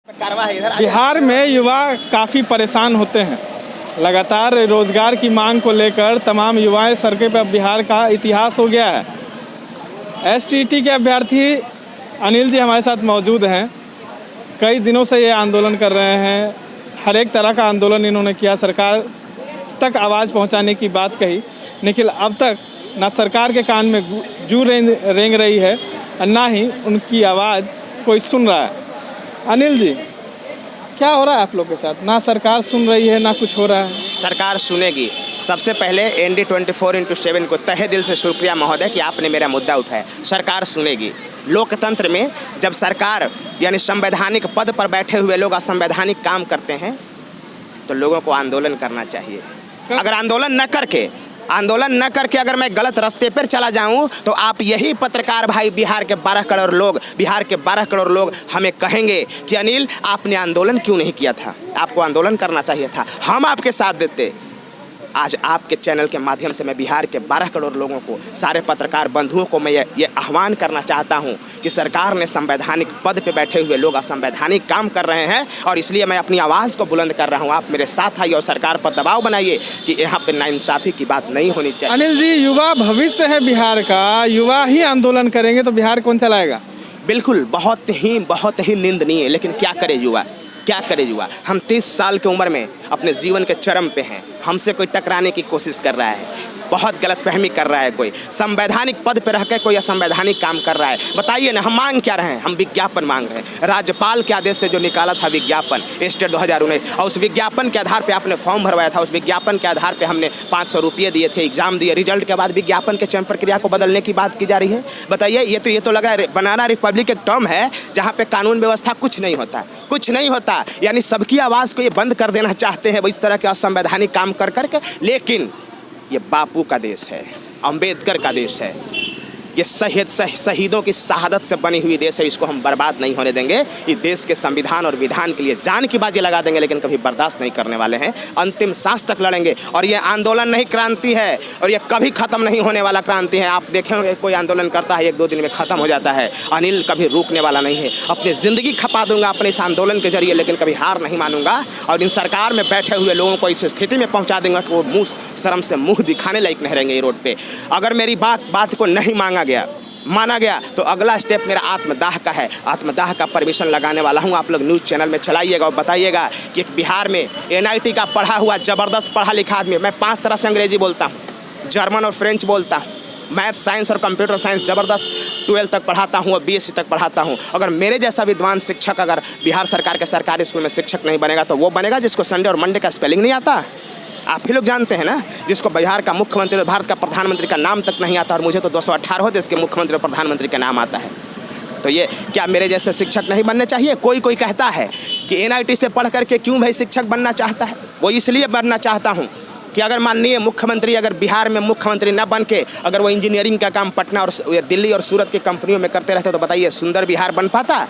बिहार में युवा काफ़ी परेशान होते हैं। लगातार रोज़गार की मांग को लेकर तमाम युवाएं सड़कों पर बिहार का इतिहास हो गया है। एसटीटी के अभ्यर्थी अनिल जी हमारे साथ मौजूद हैं। कई दिनों से ये आंदोलन कर रहे हैं। हर एक तरह का आंदोलन इन्होंने किया, सरकार तक आवाज़ पहुंचाने की बात कही, लेकिन अब तक ना सरकार के कान में जू रेंग रही है और ना ही उनकी आवाज़ कोई सुन रहा है। अनिल जी, क्या हो रहा है आप लोग के साथ? ना सरकार सुन रही है, ना कुछ हो रहा है। सरकार सुनेगी। सबसे पहले ND 24x7 को तहे दिल से शुक्रिया महोदय कि आपने मेरा मुद्दा उठाया। सरकार सुनेगी। लोकतंत्र में जब सरकार यानी संवैधानिक पद पर बैठे हुए लोग असंवैधानिक काम करते हैं तो लोगों को आंदोलन करना चाहिए। अगर आंदोलन न करके अगर मैं गलत रास्ते पर चला जाऊं तो आप यही पत्रकार भाई बिहार के 12 करोड़ लोग हमें कहेंगे कि अनिल आपने आंदोलन क्यों नहीं किया था, आपको आंदोलन करना चाहिए था, हम आपके साथ देते। आज आपके चैनल के माध्यम से मैं बिहार के 12 करोड़ लोगों को, सारे पत्रकार बंधुओं को मैं ये आह्वान करना चाहता हूं कि सरकार ने संवैधानिक पद पे बैठे हुए लोग असंवैधानिक काम कर रहे हैं और इसलिए मैं अपनी आवाज़ को बुलंद कर रहा हूं। आप मेरे साथ आइए और सरकार पर दबाव बनाइए कि यहाँ पे नाइंसाफ़ी की बात नहीं होनी चाहिए। अनिल जी, युवा भविष्य है बिहार का, युवा ही आंदोलन करेंगे तो बिहार कौन चलाएगा? बिल्कुल, बहुत ही निंदनीय है। लेकिन क्या करे युवा? हम 30 साल की उम्र में अपने जीवन के चरम पे हैं। हमसे कोई टकराने की कोशिश कर रहा है, बहुत गलतफहमी कर रहा है, कोई संवैधानिक पद पर रह कर कोई असंवैधानिक काम कर रहा है। बताइए ना, हम मांग क्या रहे हैं? हम विज्ञापन मांग रहे हैं। राज्यपाल के आदेश से जो निकाला था विज्ञापन स्टेट 2019, और उस विज्ञापन के आधार पे आपने फॉर्म भरवाया था, उस विज्ञापन के आधार पे हमने 500 रुपये दिए थे, एग्जाम दिए, रिजल्ट के बाद विज्ञापन के चयन प्रक्रिया को बदलने की बात की जा रही है। बताइए, ये तो लग रहा है बनाना रिपब्लिक एक टर्म है जहाँ पे कानून व्यवस्था कुछ नहीं होता। यानी सबकी आवाज़ को ये बंद कर देना चाहते हैं इस तरह के असंवैधानिक काम कर करके। लेकिन ये बापू का देश है, अंबेडकर का देश है, ये शहीदों की शहादत से बनी हुई देश है। इसको हम बर्बाद नहीं होने देंगे। इस देश के संविधान और विधान के लिए जान की बाजी लगा देंगे, लेकिन कभी बर्दाश्त नहीं करने वाले हैं। अंतिम सांस तक लड़ेंगे और ये आंदोलन नहीं क्रांति है और ये कभी ख़त्म नहीं होने वाला क्रांति है। आप देखेंगे कोई आंदोलन करता है 1-2 दिन में ख़त्म हो जाता है। अनिल कभी रुकने वाला नहीं है। अपनी ज़िंदगी खपा दूंगा अपने इस आंदोलन के जरिए, लेकिन कभी हार नहीं मानूंगा और इन सरकार में बैठे हुए लोगों को इस स्थिति में पहुँचा दूंगा कि वो शर्म से मुँह दिखाने लायक नहीं रहेंगे रोड पर। अगर मेरी बात को नहीं माना गया तो अगला स्टेप मेरा आत्मदाह का है। आत्मदाह का परमिशन लगाने वाला हूं। आप लोग न्यूज़ चैनल में चलाइएगा और बताइएगा कि एक बिहार में NIT का पढ़ा हुआ ज़बरदस्त पढ़ा लिखा आदमी, मैं 5 तरह से अंग्रेजी बोलता हूं, जर्मन और फ्रेंच बोलता हूं, मैथ, साइंस और कंप्यूटर साइंस ज़बरदस्त 12 तक पढ़ाता हूं और BSc तक पढ़ाता हूं। अगर मेरे जैसा विद्वान शिक्षक अगर बिहार सरकार के सरकारी स्कूल में शिक्षक नहीं बनेगा तो वो बनेगा जिसको संडे और मंडे का स्पेलिंग नहीं आता। आप ही लोग जानते हैं ना, जिसको बिहार का मुख्यमंत्री और भारत का प्रधानमंत्री का नाम तक नहीं आता, और मुझे तो 218 देश के मुख्यमंत्री और प्रधानमंत्री का नाम आता है। तो ये क्या मेरे जैसे शिक्षक नहीं बनने चाहिए? कोई कहता है कि NIT से पढ़ करके क्यों भाई शिक्षक बनना चाहता है? वो इसलिए बनना चाहता हूँ कि अगर माननीय मुख्यमंत्री अगर बिहार में मुख्यमंत्री न बन के अगर वो इंजीनियरिंग का काम पटना और दिल्ली और सूरत की कंपनियों में करते रहते तो बताइए सुंदर बिहार बन पाता?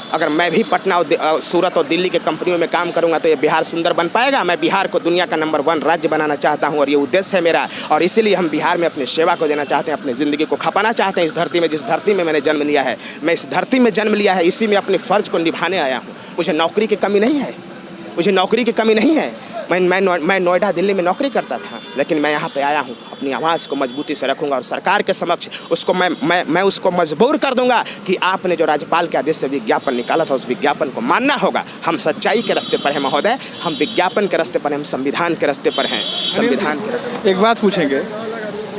अगर मैं भी पटना और सूरत और दिल्ली के कंपनियों में काम करूंगा तो ये बिहार सुंदर बन पाएगा? मैं बिहार को दुनिया का नंबर 1 राज्य बनाना चाहता हूं और ये उद्देश्य है मेरा, और इसीलिए हम बिहार में अपनी सेवा को देना चाहते हैं, अपनी ज़िंदगी को खपाना चाहते हैं इस धरती में, जिस धरती में मैंने जन्म लिया है। मैं इस धरती में जन्म लिया है, इसी में अपने फ़र्ज़ को निभाने आया हूँ। मुझे नौकरी की कमी नहीं है। मैं नोएडा दिल्ली में नौकरी करता था, लेकिन मैं यहाँ पे आया हूँ, अपनी आवाज़ को मजबूती से रखूँगा और सरकार के समक्ष उसको मैं उसको मजबूर कर दूँगा कि आपने जो राज्यपाल के आदेश से विज्ञापन निकाला था उस विज्ञापन को मानना होगा। हम सच्चाई के रास्ते पर हैं महोदय, हम विज्ञापन के रास्ते पर हैं, हम संविधान के रास्ते पर हैं। संविधान के रास्ते। एक बात पूछेंगे,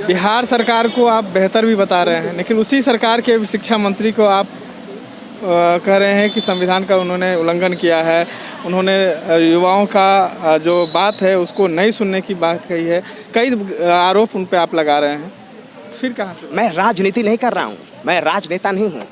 बिहार सरकार को आप बेहतर भी बता रहे हैं, लेकिन उसी सरकार के शिक्षा मंत्री को आप कह रहे हैं कि संविधान का उन्होंने उल्लंघन किया है, उन्होंने युवाओं का जो बात है उसको नहीं सुनने की बात कही है। कई आरोप उन पे आप लगा रहे हैं, तो फिर कहाँ से? मैं राजनीति नहीं कर रहा हूँ, मैं राजनेता नहीं हूँ।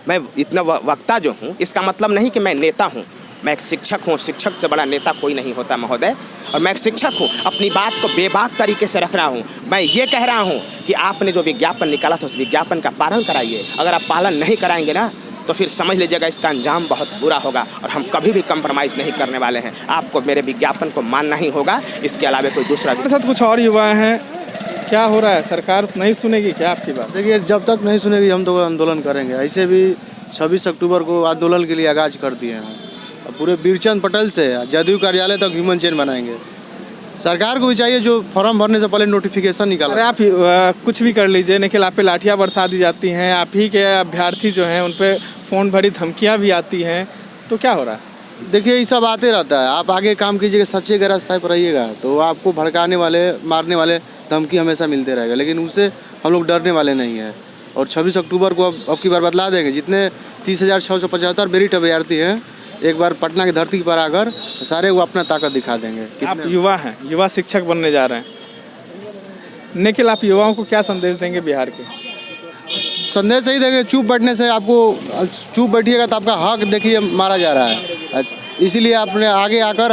मैं इतना वक्ता जो हूँ इसका मतलब नहीं कि मैं नेता हूँ। मैं एक शिक्षक हूँ, शिक्षक से बड़ा नेता कोई नहीं होता महोदय। और मैं एक शिक्षक हूँ, अपनी बात को बेबाक तरीके से रख रहा हूँ। मैं ये कह रहा हूँ कि आपने जो विज्ञापन निकाला था उस विज्ञापन का पालन कराइए। अगर आप पालन नहीं कराएंगे ना तो फिर समझ लीजिएगा इसका अंजाम बहुत बुरा होगा, और हम कभी भी कंप्रोमाइज़ नहीं करने वाले हैं। आपको मेरे विज्ञापन को मानना ही होगा, इसके अलावा कोई दूसरा। मेरे साथ कुछ और युवा हैं, क्या हो रहा है? सरकार नहीं सुनेगी क्या आपकी बात? देखिए, जब तक नहीं सुनेगी हम तो आंदोलन करेंगे। ऐसे भी 26 अक्टूबर को आंदोलन के लिए आगाज़ कर दिए हैं। पूरे बीरचंद पटेल से जदयू कार्यालय तक ह्यूमन चेन बनाएंगे। सरकार को भी चाहिए जो फॉर्म भरने से पहले नोटिफिकेशन निकाले। अरे आप कुछ भी कर लीजिए, लेकिन आप पे लाठियाँ बरसा दी जाती हैं, आप ही के अभ्यर्थी जो हैं उन पे फ़ोन भरी धमकियाँ भी आती हैं, तो क्या हो रहा है? देखिए ये सब आते रहता है। आप आगे काम कीजिएगा, सच्चे के रास्ते पर रहिएगा, तो आपको भड़काने वाले, मारने वाले धमकी हमेशा मिलते रहेगा, लेकिन उससे हम लोग डरने वाले नहीं हैं। और 26 अक्टूबर को अब की बार बतला देंगे। जितने 30,675 मेरिट अभ्यर्थी हैं, एक बार पटना की धरती पर आकर सारे वो अपना ताकत दिखा देंगे। आप युवा हैं, युवा शिक्षक बनने जा रहे हैं, निखिल आप युवाओं को क्या संदेश देंगे बिहार के? संदेश यही देंगे, चुप बैठने से आपको, चुप बैठिएगा तो आपका हक देखिए मारा जा रहा है, इसीलिए आपने आगे आकर